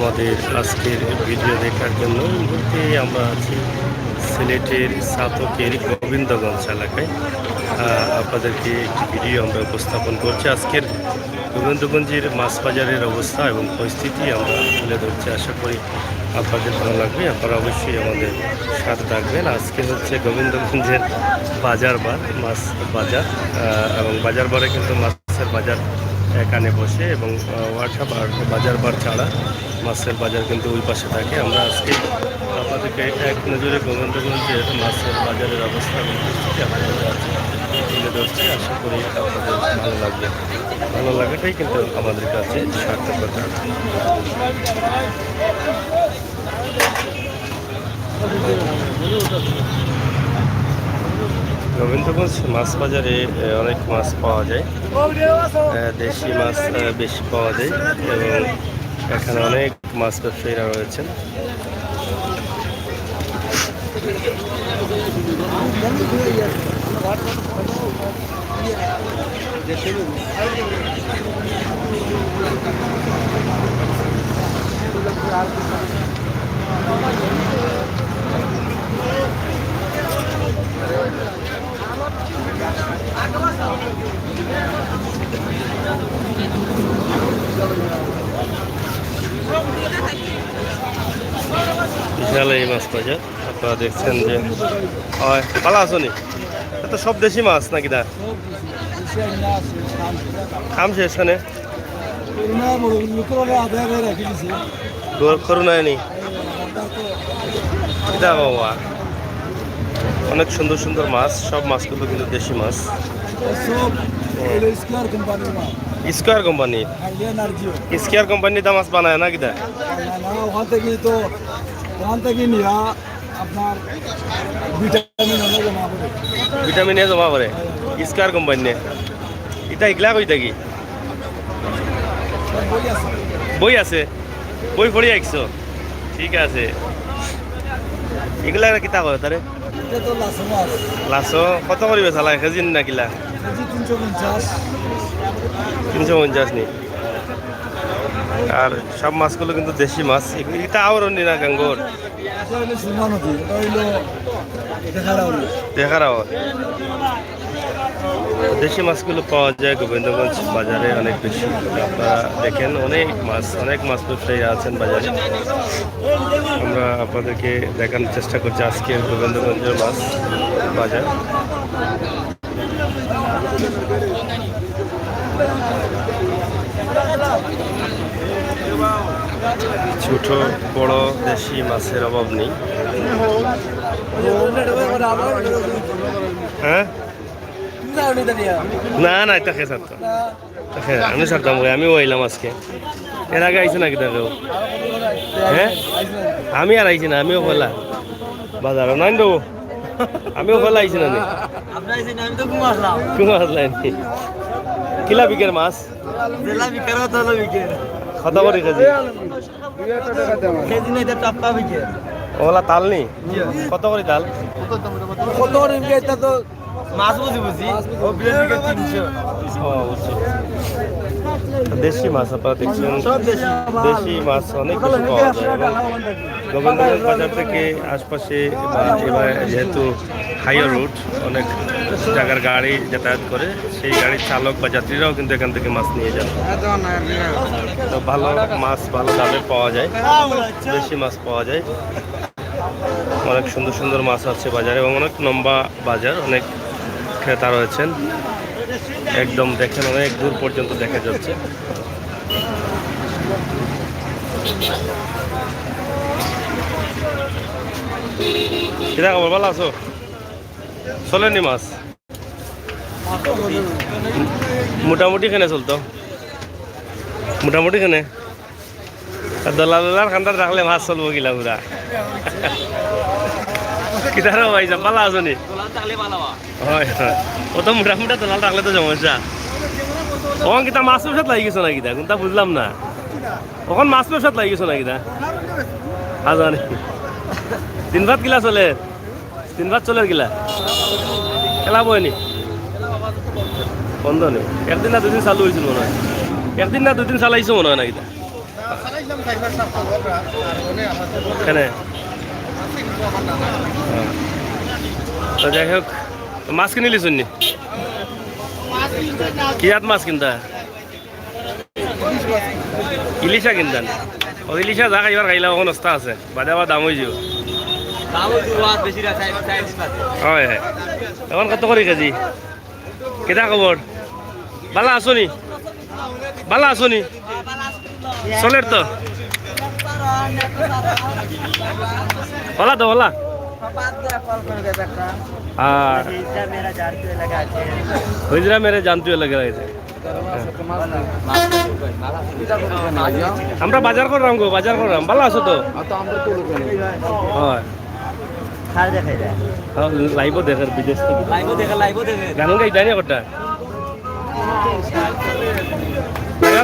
আমাদের আজকের ভিডিও দেখার জন্য। এই মুহূর্তে আমরা আছি সিলেটের সাতকের গোবিন্দগঞ্জ এলাকায়। আপনাদেরকে একটি ভিডিও আমরা উপস্থাপন করছি। আজকের গোবিন্দগঞ্জের মাছ বাজারের অবস্থা এবং পরিস্থিতি আমরা তুলে ধরছি। আশা করি আপনাদের ভালো লাগবে। আপনারা অবশ্যই আমাদের সাথে থাকবেন। আজকে হচ্ছে গোবিন্দগঞ্জের বাজার বার, মাছ বাজার, এবং বাজার বারে কিন্তু মাছের বাজার এখানে বসে এবং হোয়াটসঅ্যাপ আর বাজার বার ছাড়া মাছের বাজার কিন্তু ওই পাশে থাকে। আমরা আজকে আপনাদেরকে এক নজরে গোবিন্দগঞ্জের মাছের বাজারের অবস্থা এবং পরিস্থিতি আপনাদের তুলে ধরছি। আশা করি আপনাদের ভালো লাগবে। ভালো লাগাটাই কিন্তু আমাদের কাছে সার্থকতা। গোবিন্দগঞ্জ মাছ বাজারে অনেক মাছ পাওয়া যায়, দেশি মাছ বেশি পাওয়া যায় এবং এখানে অনেক মাছ ব্যবসায়ীরা রয়েছেন। বিশাল এই মাছ বাজার আপনারা দেখছেন যে ভালো আছো নি? তো সব দেশি মাছ নাকি দা খামছে এখানে করুণায় নি বাবা। অনেক সুন্দর সুন্দর মাছ, সব মাছগুলো কিন্তু দেশি মাছ। স্কোয়ার কোম্পানি, স্কোয়ার কোম্পানি দা মাছ বানায় না কিনা? ভিটামিন এ জমা করে স্কোয়ার কোম্পানি। এটা এগুলা কই থাকি বই আছে, বই পড়ি আইছো? ঠিক আছে। এগুলা কিতা করে তারে? লাসো কত করিবে চালা কেজি না কিলা? 350 নি। আর সব মাছগুলো কিন্তু দেশি মাছ। এটা আওর নি না গাঙ্গর দেখার আওয়ার। দেশি মাছগুলো পাওয়া যায় গোবিন্দগঞ্জ বাজারে অনেক বেশি। আপনারা দেখেন অনেক মাছ ব্যবসায়ী আছেন বাজারে। আমরা আপনাদেরকে দেখানোর চেষ্টা করছি আজকের গোবিন্দগঞ্জের মাছ বাজার। ছোট বড় দেশি মাছের অভাব নেই। হ্যাঁ না না, এটা খেয়ে ছাড়তো। আমি ছাড়তাম, আমিও আইলাম আজকে। এর আগে আইসি নাকি তাকেও? হ্যাঁ আমি আর আইসি না, আমিও ফেলা বাজার নাই দেবো। আমিও ফেলা আইসি না কিলা বিকের মাছ কত করে কেজি? ওলা তাল নি কত করে তাল? মাছ বুঝি দেশি মাছ আপনারা দেখছেন। দেশি মাছ অনেক বেশি পাওয়া যায়। গোবিন্দগঞ্জ বাজার থেকে আশপাশে এবার যেহেতু হাইওয়ে রুট, অনেক জায়গার গাড়ি যাতায়াত করে, সেই গাড়ির চালক বা যাত্রীরাও কিন্তু এখান থেকে মাছ নিয়ে যান। তো ভালো মাছ ভালো দামে পাওয়া যায়, দেশি মাছ পাওয়া যায়। অনেক সুন্দর সুন্দর মাছ আছে বাজারে এবং অনেক লম্বা বাজার, অনেক ক্রেতা রয়েছেন। একদম দেখেন অনেক দূর পর্যন্ত দেখা যাচ্ছে। কিরা খবর, ভালো আছো? চলেনি মাছ মোটামুটি কেনে চলতো? মোটামুটি কেনে দলালার খান্দার রাখলে মাছ চলবো গিলা পুরা। কিতার ভাই যা পালা আছো নি? হয় হয়, ও তো মোটামুটি দলাল রাখলে তো সমস্যা। ওখান কিতা মাছ ব্যবসাত লাগি গেছো না কিতা? কোনটা বুঝলাম না। ওখান মাছ ব্যবসাত লাগি গেছো না কিতা? আজানি দিন ভাত গিলা চলে, দিন ভাত চলে গিলা খেলা বয়নি বন্ধ নেই। একদিন না দুদিন চালু হয়েছিল মনে হয়, একদিন না দুদিন চালাইছো মনে হয় না কিতা? কেন তো যাই হোক মাছ কিনিলি শুননি কি হাত মাছ কিনতা ইলিশা কিনতান ও ইলিশা যা খাইবার খাইলা ওখানে নষ্ট আছে বাদে আবার দাম হয়ে যাব হয় হয় এখন কত করে কেজি কেটা খবর বালা আছো নি বালা আছো নি চলের তো হলা তো হলা হুজরা মেরে জানতে লাগে আমরা বাজার করলাম গো বাজার করলাম ভালো আছো তো হয় লাইভ দেখার বিদেশ থেকে গান গাইতে না কটা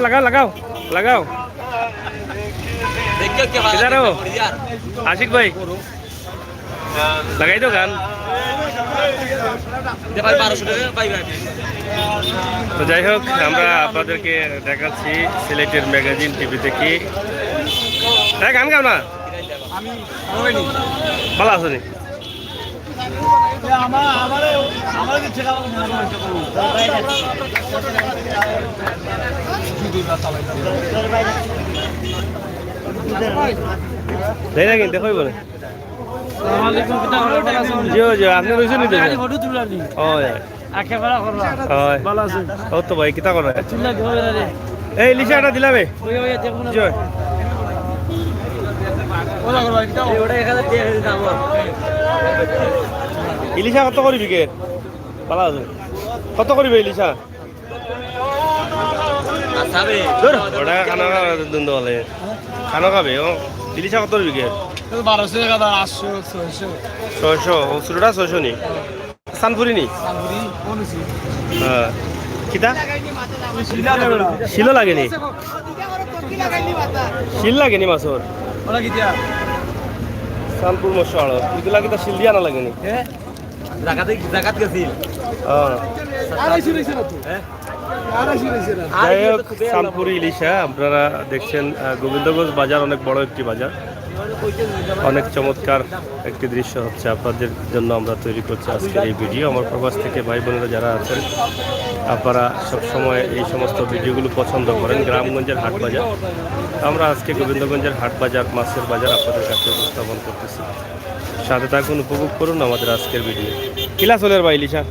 লাগাও লাগাও লাগাও আশিক ভাই লাগাই তো গান তো যাই হোক আমরা আপনাদেরকে দেখাচ্ছি সিলেটের ম্যাগাজিন টিভি থেকে গান গাও না ভালো আছো নি দেখো বলে আপনি রয়েছেন তো ভাই কিতা করা এই লিশাটা দিলামে ইলিশা কত করবি কে ভালো আছে কত করবি ইলিশা ওটা খানা খাবে খানা খাবে ও ইলিশা কত করবি কে 1200 ছোটটা 600 নি সানপুরি নি কিতা শিল লাগেনি শিল লাগেনি মাছর সানপুর মশাল এগুলা কিতা শিল দিয়া না লাগেনি যাই হোক সানপুরি ইলিশা আপনারা দেখছেন গোবিন্দগঞ্জ বাজার অনেক বড় একটি বাজার অনেক চমৎকার একটি দৃশ্য হচ্ছে আপনাদের জন্য আমরা তৈরি করছি আজকের এই ভিডিও আমার প্রবাস থেকে ভাই বোনেরা যারা আছেন আপনারা সবসময় এই সমস্ত ভিডিওগুলো পছন্দ করেন গ্রামগঞ্জের হাট বাজার আমরা আজকে গোবিন্দগঞ্জের হাট বাজার মাছের বাজার আপনাদের কাছে উপস্থাপন করতেছি সাথে থাকুন উপভোগ করুন আমাদের আজকের ভিডিও কিলা চলের ভাই ইলিশা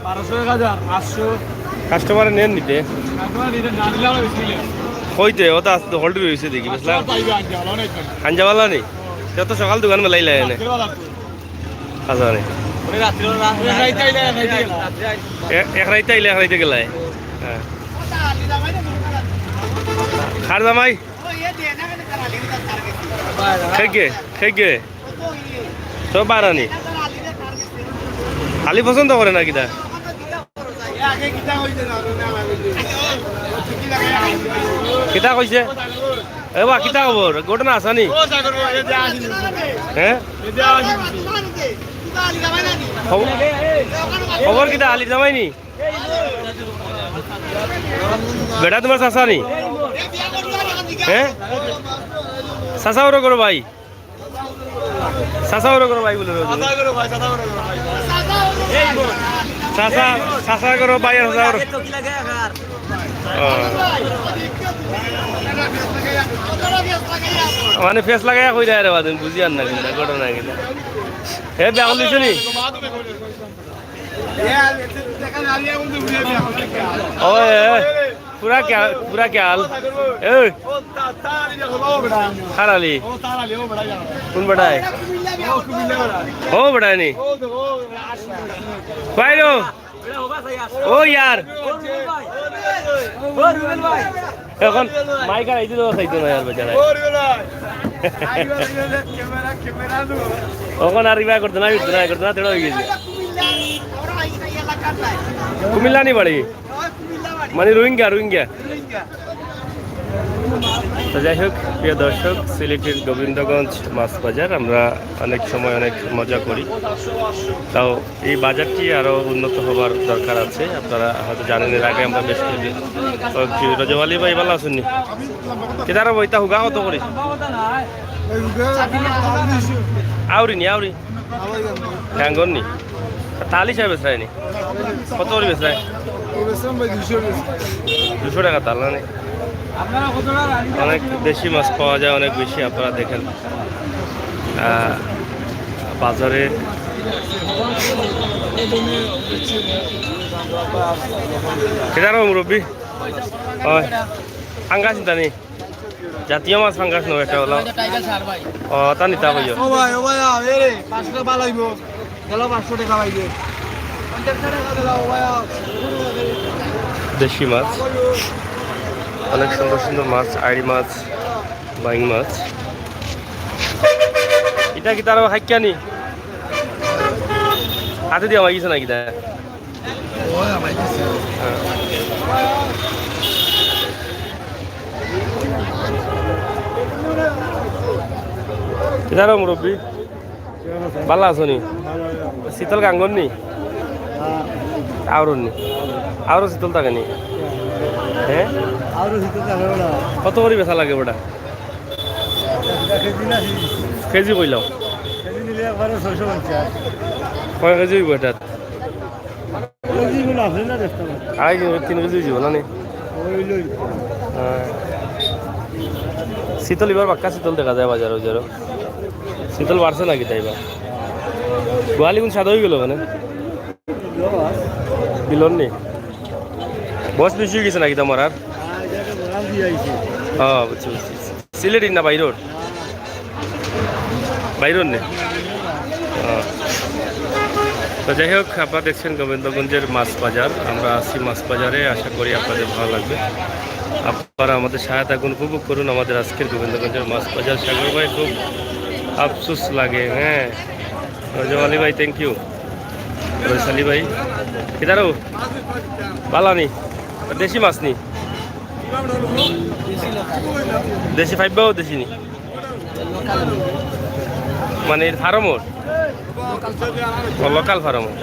1200 কাস্টমারে নেন নিতে হইতে ও তো হোল্ড রয়েছে দেখি বুঝলাম আঞ্জাওয়ালা নেই যত সকাল দোকান মেলাই লাই এনে আচ্ছা নেই এক রাইতে আইলে এক রাইতে গেলাই হ্যাঁ খার জামাই খেগে সব বারানি আলি পছন্দ করে না কিটা কিতা কইছে এবা কিতা খবর গোটনা আসানি হ্যাঁ খবর কিতা আলি জামাইনি বেটা তোমার চাষানি হ্যাঁ চাষা ওর করো ভাই চাষা ওর করো ভাই বলে চাষা চাষা করো ভাই মানে ফেস লাগাই কই দেয় রে বাদিন বুঝি আর না কিন্তু ঘটনা কিন্তু হে বেগুন দিছ নি ওই পুরা কে হাল এই খারালি কোন বড়াই ও বড়াই নি বাইরো ও यार এখন মাইকার আইতে তো চাইতো না यार বেচারা ওখানে আর রিভাই করতে না তেড়ো হয়ে গেছে কুমিল্লা নি বাড়ি মানে রোহিঙ্গা তো যাই হোক, প্রিয় দর্শক, সিলেটের গোবিন্দগঞ্জ মাছ বাজার আমরা অনেক সময় অনেক মজা করি। তাও এই বাজারটি আরও উন্নত হবার দরকার আছে। আপনারা হয়তো জানেন, এর আগে আমরা বেশ রজব আলী ভাই ভালো আছেন নি? কেদার বইতা হুগা কত করে? আউরি নি আউরি হ্যাঙ্গন নি তালি সাহেব বেসরায় নি কত করে বেসরায়? 200 টাকা তাল না? অনেক দেশি মাছ পাওয়া যায়, অনেক বেশি। আপনারা দেখেন বাজারে কেদার মুরব্বী হয় ফাঙ্গাস নিতা নি? জাতীয় মাছ ফাঙ্গাস নয়, এটা হলো ও তা নিতা হইয় দেশি মাছ, অনেক সুন্দর সুন্দর মাছ, আইড়ি মাছ, বাইং মাছ। এটা কি তার হাইকা নি হাতে দিয়ে মাগিছে নাকি? তা কেদারো মুরব্বী ভালো আছো নি? শীতল গাঙ্গন নি আউরন নি আরো শীতল থাকে নি? হ্যাঁ কত করে বেচা লাগে ওটা? কেজি কইলাম কয় কেজি হইব এটার? 3 কেজি হইব না নি? শীতল এবার পাক্কা শীতল দেখা যায় বাজারে। ওই শীতল বাড়ছে নাকি তাই? বা গোয়ালি কোন সাদা হয়ে গেল মানে বিলন নি বস বেশি হয়ে গেছে নাকি তোমার? আর বুঝছি বুঝছি। সিলেটি না বাইরোর? বাইরোর নে। তো যাই হোক, আপনারা দেখছেন গোবিন্দগঞ্জের মাছ বাজার। আমরা আছি মাছ বাজারে, আশা করি আপনাদের ভালো লাগবে। আপনারা আমাদের সহায়তা গুণ উপভোগ করুন আমাদের আজকের গোবিন্দগঞ্জের মাছ বাজার। সাগর ভাই খুব আফসোস লাগে। হ্যাঁ রজব আলী ভাই থ্যাংক ইউ। বৈশালী ভাই কিদারো ভালো নি? দেশি মাছ নি? দেশি ফাইবাও দেশি নি মানে ফার্মর লোকাল ফার্মর?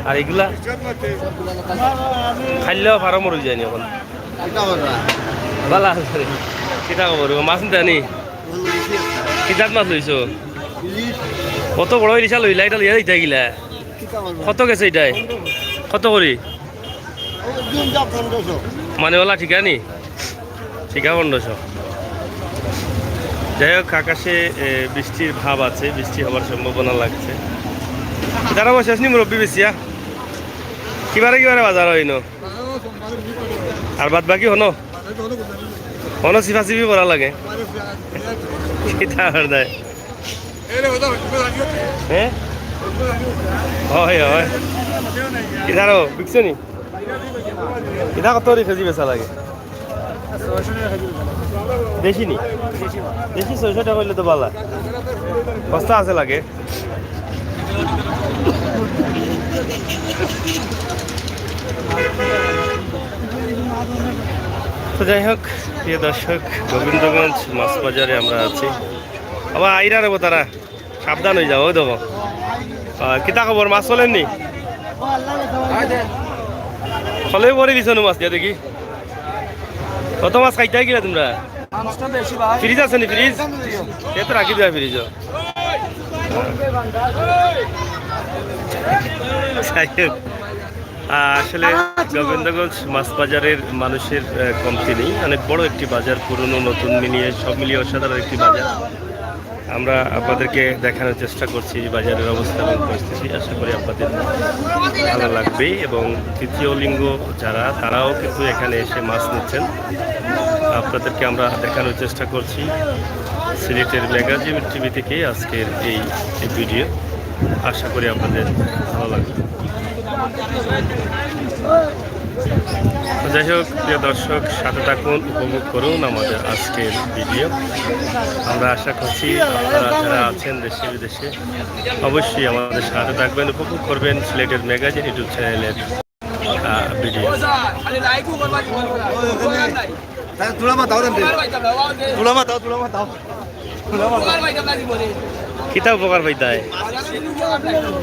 আর এগুলা খাইলেও ফার্মর হয়ে যায়নি এখন? ভালো আছে কিতা খবর? মাছ নিতে নি? কিতাব মাছ লইছ? কত বড় ইলিশা লইলা? এটা লইয়া দিতে গিলা কত গেছে এটাই? কত করি মানে ওলা ঠিকা নি? ঠিকা 1500। যাই হোক, আকাশে বৃষ্টির ভাব আছে, বৃষ্টি হওয়ার সম্ভাবনা লাগছে। তারা শেষ নি মুরব্বী বেশিয়া কিবারে কিবারে বাজার হইন? আর বাদ বাকি হনো হনো চিফা চিফি করা লাগে? দেয় হ্যাঁ হয় হয় কিধারো বিকছো নি? কিধা কত কেজি বেচা লাগে? দেশি নি? দেশি 600 টাকা হইলে তো ভালো বস্তা আছে লাগে। তো যাই হোক, প্রিয় দর্শক, গোবিন্দগঞ্জ মাছ বাজারে আমরা আছি। আবার আইরা রেবো তারা, সাবধান হয়ে যাও। ওই দেখো কিতা খবর? মাছ চলেননি? ফলে পরে দিছ মাছ দিয়া দেখি। কত মাছ খাইতে গিলা তোমরা? ফ্রিজ আছে নি? ফ্রিজ এত রাখি দেওয়া ফ্রিজ। আসলে গোবিন্দগঞ্জ মাছ বাজারের মানুষের কমতি নেই, অনেক বড় একটি বাজার, পুরনো নতুন মিলিয়ে সব মিলিয়ে অসাধারণ একটি বাজার। আমরা আপনাদেরকে দেখানোর চেষ্টা করছি বাজারের অবস্থা এবং পরিস্থিতি। আশা করি আপনাদের ভালো লাগবে। এবং তৃতীয় লিঙ্গ যারা, তারাও কিন্তু এখানে এসে মাছ নিচ্ছেন। আপনাদেরকে আমরা দেখানোর চেষ্টা করছি সিলেটের ম্যাগাজিন টিভি থেকে আজকের এই ভিডিও। আশা করি আপনাদের ভালো লাগবে। যাই হোক, প্রিয় দর্শক, সাথে থাকুন, উপভোগ করুন আমাদের আজকের ভিডিও। আমরা আশা করছি আপনারা যারা আছেন দেশে বিদেশে অবশ্যই আমাদের সাথে থাকবেন, উপভোগ করবেন সিলেটের ম্যাগাজিন ইউটিউব চ্যানেলের ভিডিও। তুলা মাথাও দেন তুলা মাথাও কিতা উপকার পাইতাই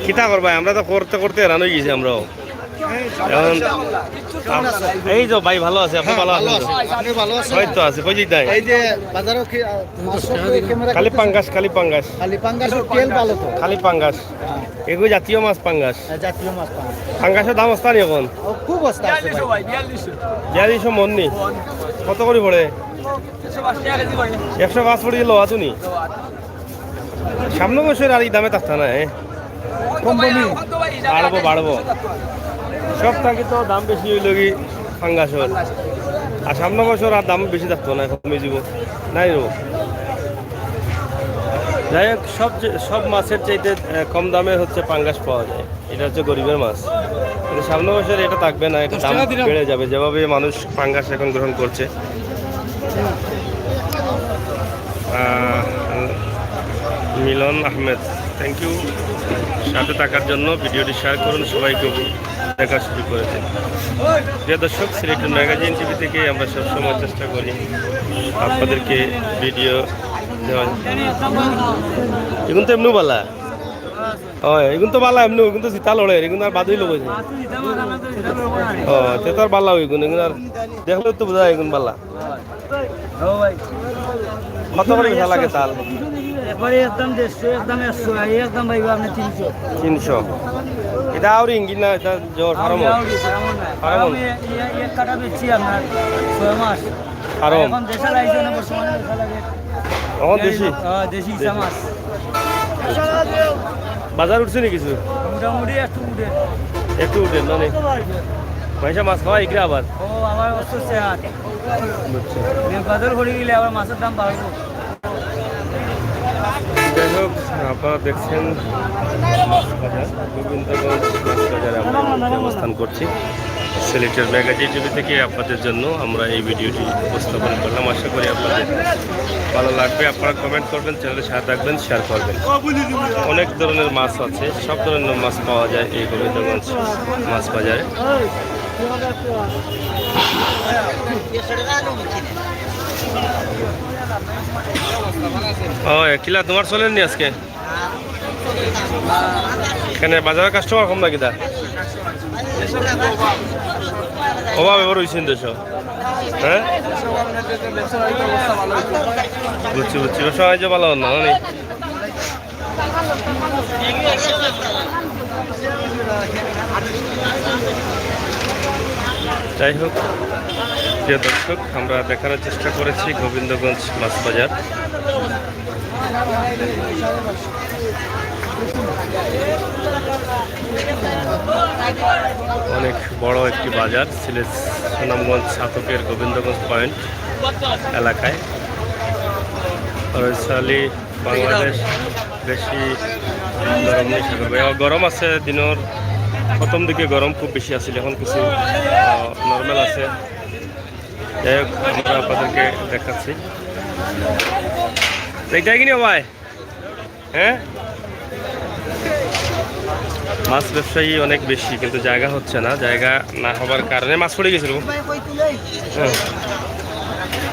কিতা করবাই আমরা তো করতে করতে হেরান হয়ে গেছি আমরাও এখন এই যে ভাই ভালো আছে আপনি ভালো আছেন আপনি ভালো আছেন হয়তো আছে কই যাই এই যে বাজারও খালি পাঙ্গাস খালি পাঙ্গাস খালি পাঙ্গাস তেল ভালো তো খালি পাঙ্গাস এগুলো জাতীয় মাছ পাঙ্গাস জাতীয় মাছ পাঙ্গাসের দাম আসতা নি এখন খুব বস্তা আছে ভাই 4200 মন নি কত করে পড়ে 105 পড়ে গেল আতুনি সামনে বছর আর এই দামে থাকতা না কোম্পানি বাড়বো সব থাকি তো দাম বেশি হইল কি পাঙ্গাসর আর সামনে বছর আর দাম বেশি থাকতো না কমে যাব নাই রো যাই হোক সব মাছের চাইতে কম দামে হচ্ছে পাঙ্গাস পাওয়া যায় এটা হচ্ছে গরিবের মাছ কিন্তু সামনে বছর এটা থাকবে না এটা দাম বেড়ে যাবে যেভাবে মানুষ পাঙ্গাস এখন গ্রহণ করছে মিলন আহমেদ থ্যাংক ইউ সাথে থাকার জন্য ভিডিওটি শেয়ার করুন সবাইকে দেখা শুরু করেছে প্রিয় দর্শক সিলেটের ম্যাগাজিন টিভি থেকে আমরা সবসময় চেষ্টা করি আপনাদেরকে ভিডিও দেওয়া এখন তো এমনিও বালা হয় এখন তো বালা এমনি এখন তো শীতাল হলে এখন আর বাদই লোক ও তে তো আর বালা এখন এখন আর দেখলে তো বোঝা এখন বালা কত করে বেচা লাগে তাল একবারে একদম 150 একদম 100 একদম ভাই আপনি 300 এটা আউরি ইঙ্গিত না এটা জোর ফার্ম ফার্ম এক কাটা বেচছি আপনার 6 মাস ফার্ম এখন দেশা লাইছে না বর্তমানে দেশা লাগে এখন দেশি দেশি মাছ বাজার উঠছে নি কিছু মোটামুটি একটু উঠে না পয়সা মাছ খাওয়া এগুলো আবার ও আমার অসুস্থ হাত বাজার করে গেলে আবার মাছের দাম বাড়বে যাই হোক আপনারা দেখছেন গোবিন্দগঞ্জ মাছ বাজারে আমরা অবস্থান করছি সিলেটের ম্যাগাজিন টিভি থেকে আপনাদের জন্য আমরা এই ভিডিওটি উপস্থাপন করলাম আশা করি আপনাদের ভালো লাগবে আপনারা কমেন্ট করবেন চ্যানেলের সাথে থাকবেন শেয়ার করবেন অনেক ধরনের মাছ আছে সব ধরনের মাছ পাওয়া যায় এই গোবিন্দগঞ্জ মাছ বাজারে ও কিলা তোমার চলেননি আজকে এখানে বাজারের কাস্টমার কম নাকি দা অভাব এবার হয়েছেন দেশ হ্যাঁ বুঝছি ব্যবসা বাণিজ্য ভালো না মানে যাই হোক প্রিয় দর্শক আমরা দেখানোর চেষ্টা করেছি গোবিন্দগঞ্জ মাছ বাজার অনেক বড় একটি বাজার সিলেট সুনামগঞ্জ ছাতকের গোবিন্দগঞ্জ পয়েন্ট এলাকায় বৈশালী বাংলাদেশ বেশি গরম নেই গরম আছে দিনের প্রথম দিকে গরম খুব বেশি আছে এখন কিছু নর্মাল আছে যাই হোক আমরা আপনাদেরকে দেখাচ্ছি এইটাই কিনি ভাই হ্যাঁ মাছ ব্যবসায়ী অনেক বেশি কিন্তু জায়গা হচ্ছে না জায়গা না হওয়ার কারণে মাছ পড়ে গেছিল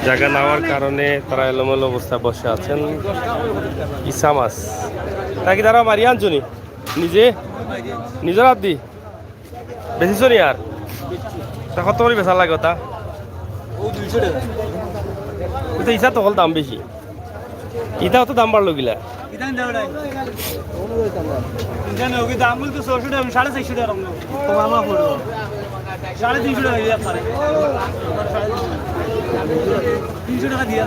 জায়গা না হওয়ার কারণে তারা এলোমেলো অবস্থায় বসে আছেন ইসা মাছ তা কি তারা মারিয়ে আনছো নি নিজের হাত দি বেশিছ নি আর তা কত করে বেচা লাগে তা ইসা তো হল দাম বেশি ইটা তো দাম বাড়লো গিলা দাম বলতে 400 টাকা 450 টাকা মামা পড়লো 350 টাকা দিয়ে পারে 300 টাকা দিয়ে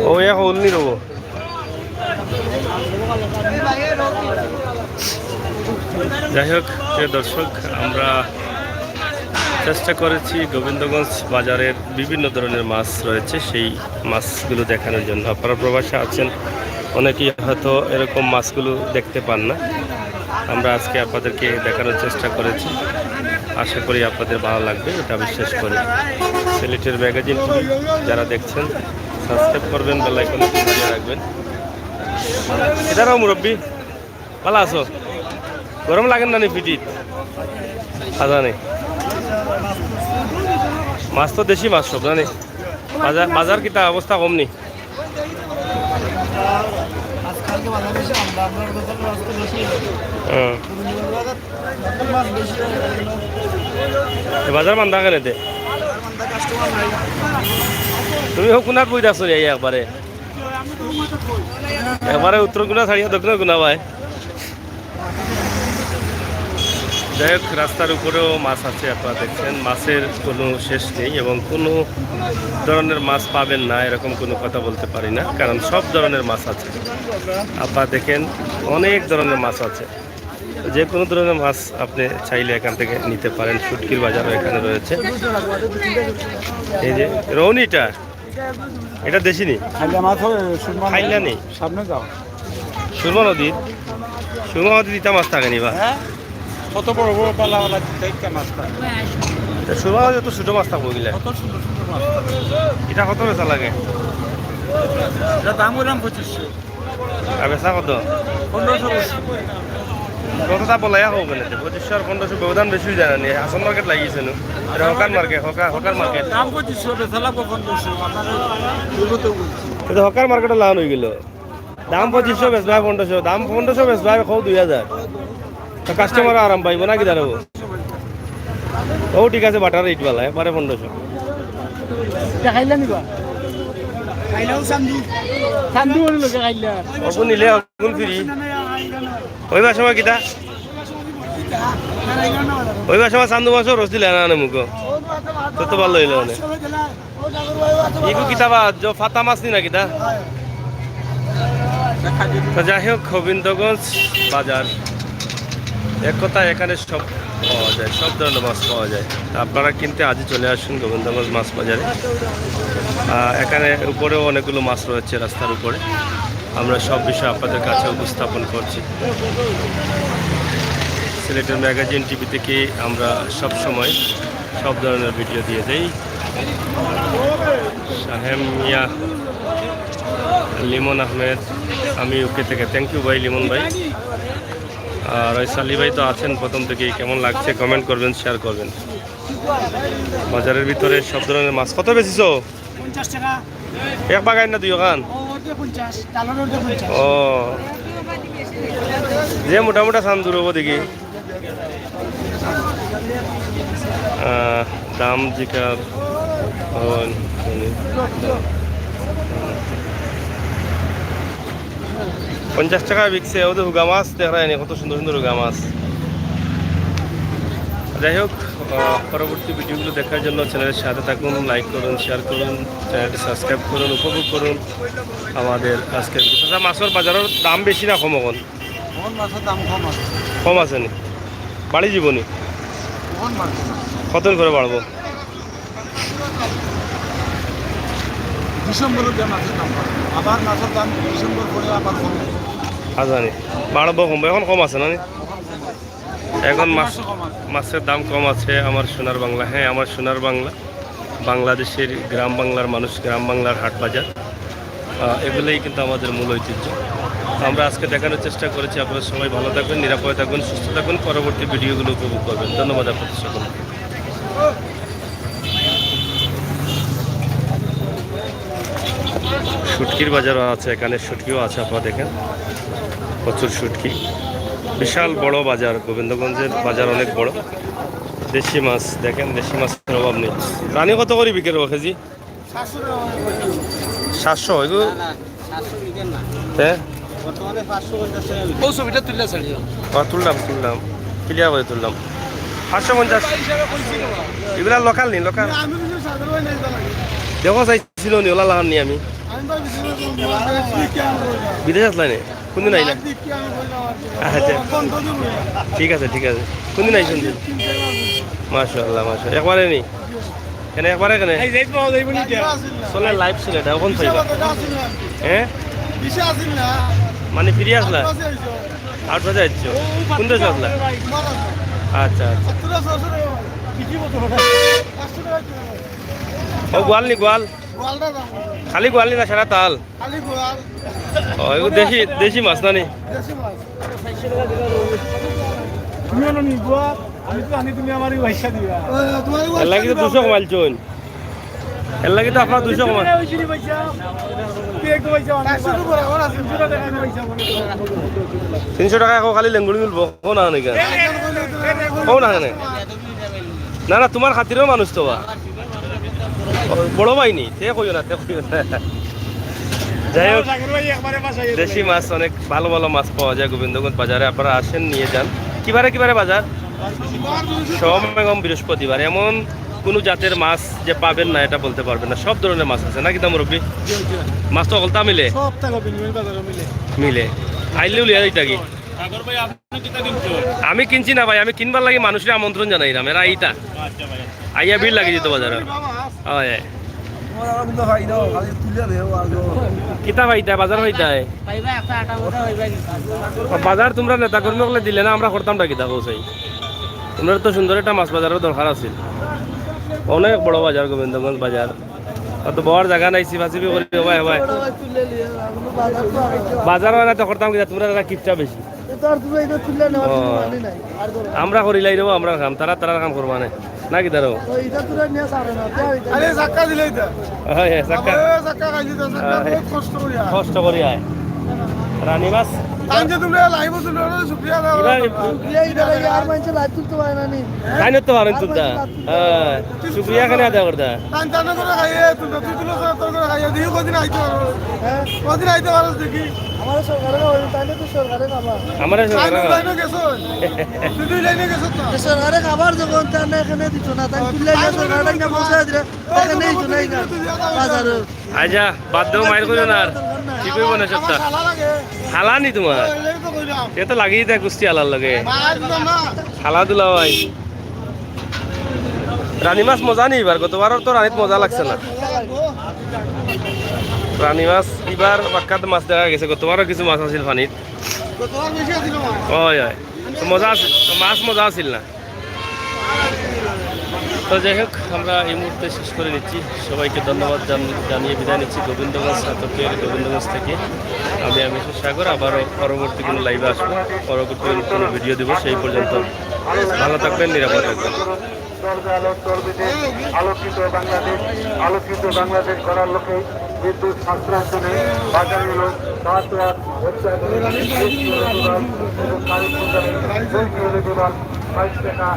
ও এক হল নি রবো যাই হোক দর্শক আমরা চেষ্টা করেছি গোবিন্দগঞ্জ বাজারের বিভিন্ন ধরনের মাছ রয়েছে সেই মাছগুলো দেখানোর জন্য আপনারা প্রবাসে আছেন অনেকেই হয়তো এরকম মাছগুলো দেখতে পান না আমরা আজকে আপনাদেরকে দেখানোর চেষ্টা করেছি আশা করি আপনাদের ভালো লাগবে এটা বিশ্বাস করি সিলেটের ম্যাগাজিন যারা দেখছেন সাবস্ক্রাইব করবেন বেল আইকনে বাজিয়ে রাখবেন এটারও মুরব্বী ভালো আছো গরম লাগেন না নি পিটিত আদা নেই মাছ তো দেশি মাছ সব জানি বাজার বাজার কিতা অবস্থা কম নি আজকালকে বাজার বেশি আমরা আপনার দোকান মাছ তো বেশি হ্যাঁ মাছ বেশি বাজার মান্দা কেন দে কাস্টমার নাই তুমি হোক কোনার বই আছো রে একবারে একবারে উত্তর গুণা ছাড়িয়া দক্ষিণ গুণা ভাই যাই হোক রাস্তার উপরেও মাছ আছে আপনারা দেখছেন মাছের কোনো শেষ নেই এবং কোনো ধরনের মাছ পাবেন না এরকম কোনো কথা বলতে পারি না কারণ সব ধরনের মাছ আছে আপনারা দেখেন অনেক ধরনের মাছ আছে যে কোনো ধরনের মাছ আপনি চাইলে এখান থেকে নিতে পারেন শুটকির বাজারও এখানে রয়েছে এই যে রৌনিটা এটা দেশি নি খাইলা মাছ হবে সুরমা খাইলা নেই সামনে যাও সুরমা নদীর সুরমা নদীর ইটা মাছ থাকে নি বা হ্যাঁ কত বড় বড় পালা দেখতে মাছটা সুরমা নদী তো ছোটো মাছ থাকবো গিলা কত সুন্দর সুন্দর মাছ এটা কত বেচা লাগে এটা দাম ওইরকম 2500 আর বেচা কত 1500 কতটা বলাই হোক কেন 2500 আর 1500 ব্যবধান বেশি যায় না হাসন মার্কেট লাগিয়েছে নো এটা হকার মার্কেট হকার মার্কেট দাম 2500 বেচা লাগবে 1500 আপনারা দুটো বলছি এটা হকার মার্কেটে লাগান হয়ে গেল দাম 2500 বেচবা 1500 দাম 1500 বেচবা খাও 2000 তো কাস্টমার আরাম পাইব না কি দাঁড়াবো ও ঠিক আছে বাটার রেট বালা একবারে 1500 এটা খাইলা নিবা খাইলাও সান্দু সান্দু ওর লগে খাইলা অগুন নিলে অগুন ফ্রি ওইবার সময় কিটা ওইবার সময় চান্দু মাছ রস দিলে না মুখো তো ভালো হইলো মানে ইগু কিতাবা যে ফাতা মাছ নি না কিতা তো যাই হোক গোবিন্দগঞ্জ বাজার এক কথা এখানে সব পাওয়া যায় সব ধরনের মাছ পাওয়া যায় আপনারা কিনতে আজই চলে আসুন গোবিন্দগঞ্জ মাছ বাজারে এখানে উপরেও অনেকগুলো মাছ রয়েছে রাস্তার উপরে আমরা সব বিষয় আপনাদের কাছে উপস্থাপন করছি সিলেটের ম্যাগাজিন টিভি থেকে আমরা সব সময় সব ধরনের ভিডিও দিয়ে দেই শাহেম মিয়া লিমন আহমেদ আমি ইউকে থেকে থ্যাংক ইউ ভাই লিমন ভাই আর ওই সালি ভাই তো আছেন প্রথম থেকেই কেমন লাগছে কমেন্ট করবেন শেয়ার করবেন বাজারের ভিতরে সব ধরনের মাছ কত বেশিছো 50 টাকা এক বাগান না দুই ওখান ও 50 ডালর 50 ও যে মোটামুটি সান দূর হবো দেখি দাম জিকার 50 টাকা বিকছে ওদের হুগা মাছ দেখা যায় কত সুন্দর সুন্দর হুগা মাছ যাই হোক পরবর্তী ভিডিওগুলো দেখার জন্য চ্যানেলের সাথে থাকুন লাইক করুন শেয়ার করুন চ্যানেলটি সাবস্ক্রাইব করুন উপভোগ করুন আমাদের আজকের মাছের বাজারের দাম বেশি না কম এখন মাছের দাম কম আছে কম আছে নি বাড়ি জীবনী কোন মাছ কতদিন করে বাড়বো ডিসেম্বরের যে মাছের দাম আবার মাছের দাম ডিসেম্বর পরে আবার কমে জানি বাড়বো কমবো এখন কম আছে না নি? এখন মাছের দাম কম আছে আমার সোনার বাংলা হ্যাঁ আমার সোনার বাংলা বাংলাদেশের গ্রাম বাংলার মানুষ গ্রাম বাংলার হাট বাজার এগুলোই কিন্তু আমাদের মূল ঐতিহ্য আমরা আজকে দেখানোর চেষ্টা করেছি আপনারা সবাই ভালো থাকবেন নিরাপদে থাকবেন সুস্থ থাকবেন পরবর্তী ভিডিওগুলো উপভোগ করবেন ধন্যবাদ আপনাদের সকলকে শুটকির বাজারও আছে এখানে শুটকিও আছে আপনারা দেখেন প্রচুর শুটকি বিশাল বড় বাজার গোবিন্দগঞ্জের বাজার অনেক বড় দেশি মাছ দেখেন দেশি মাছের অভাব নেই রানী কত করে বিক্রি হবে কেজি 700 এগুলো হ্যাঁ তুললাম ক্লিয়ার করে তুললাম 550 এগুলা লোকাল নি লোকাল দেখো চাইছিল নি ওলা লাগান নি আমি বিদেশ আসলাই নি কোনদিন আইলা আচ্ছা ঠিক আছে কোনদিন আইসুন মাশাআল্লাহ মাশাআল্লাহ একবারে নি কেন একবারে কেন চলে লাইভ ছিল এটা ওখান পাইবা হ্যাঁ মানে ফিরে আসলা 8 বাজে আসছো কোন দেশে আসলা আচ্ছা ও গোয়াল নি গোয়াল খালি গোয়াল নি না সারা তাল ও এগুলো দেশি মাছ না নি আমি তো জানি তুমি আমারই পয়সা দিবা এর লাগি তো 200 কমাইলছুন এর লাগি তো আপনার 200 কমাই ওইছিলি পয়সা কেক পয়সা অনেক শুরু করে ওরা 300 টাকা পয়সা মনে 300 টাকা এখন খালি লেঙ্গুড়ি মিলবো কোন না নাকি কোন না না না তোমার খাতিরেও মানুষ তো বা বড় ভাইনি তে কইও না তে কইও না যাই হোক দেশি মাছ অনেক ভালো ভালো মাছ পাওয়া যায় গোবিন্দগঞ্জ বাজারে আপনারা আসেন নিয়ে যান কিবারে বাজার সোম এবং বৃহস্পতিবার এমন কোনো জাতের মাছ যে পাবেন না এটা বলতে পারবেন না সব ধরনের মাছ আছে নাকি দাম মুরব্বী মাছ তো অলতা মিলে সব টাকা বিনিময় বাজারে মিলে মিলে আইলেও লিয়া দিতা কি আমি কিনছি না ভাই আমি কিনবার লাগে মানুষের আমন্ত্রণ জানাইলাম এরা আইতা আইয়া ভিড় লাগিয়ে দিত বাজারে হয় কিতা ভাইতা বাজার হইতায় বাজার তোমরা নেতা কর্মী হলে দিলে না আমরা করতাম না কিতা কৌসাই তোমরা তো সুন্দর একটা মাছ বাজারের দরকার আছে অনেক বড় বাজার গোবিন্দগঞ্জ বাজার অত বড় জায়গা নাই সিফাসিফি করি হবাই হবাই বাজার হয় না তো করতাম কিতা তোমরা কিপটা বেশি আমরা করিলাই দেবো আমরা কাম তারা কাম করবা না নাকি তারও আরে জাক্কা দিলে এটা হয় সাক্কা জাক্কা খাইলি তো জাক্কা বহুত কষ্ট করি কষ্ট করি আয় রানী মাছ তাইলে তোমরা লাইভ শুনলো না শুকরিয়া দাও খাইনত তো পারেন তুলতা হ্যাঁ শুক্রিয়া খানে আদা করতা তাই জানা করে খাইয়ে তুমি তুই তুলো তোর করে খাইয়ে দিও কদিন আইতে পারো হ্যাঁ কদিন আইতে পারো দেখি আমার লাইনে গেছো তুই লাইনে গেছো তো সরকারে খাবার যখন তার এখানে দিত না তাই তুললে সরকারে না পৌঁছা দিলে এখানে দিত না বাজারে আজা বাদ দেও মাইর করিও না আর কি কইব না সপ্তাহ ভালো লাগে হালা নি তোমার এই তো কইলাম এ তো লাগিয়ে দেয় কুস্তি হালার লগে মাছ দিলাম না হালা দুলা ভাই রানী মাছ মজা নি এবার গতবার তো রানীত মজা লাগছে না রানী মাছ এবার বাক্কাত মাছ দেখা গেছে গতবারও কিছু মাছ আছিল পানিত কতবার বেশি আছিল মাছ হয় হয় তো মজা আছে তো মাছ মজা আছিল না তো যাই হোক আমরা এই মুহূর্তে শেষ করে নিচ্ছি সবাইকে ধন্যবাদ জানিয়ে বিদায় নিচ্ছি গোবিন্দগঞ্জ স্নাতকের গোবিন্দগঞ্জ থেকে আমি সাগর আবারও পরবর্তী কোনো লাইভে আসবো পরবর্তী কোনো ভিডিও দেবো সেই পর্যন্ত ভালো থাকবেন নিরাপদ থাকবেন আলোকিত বাংলাদেশ করার লোকে বিদ্যুৎ সাশ্রয়নে বাজার হল 5 টাকা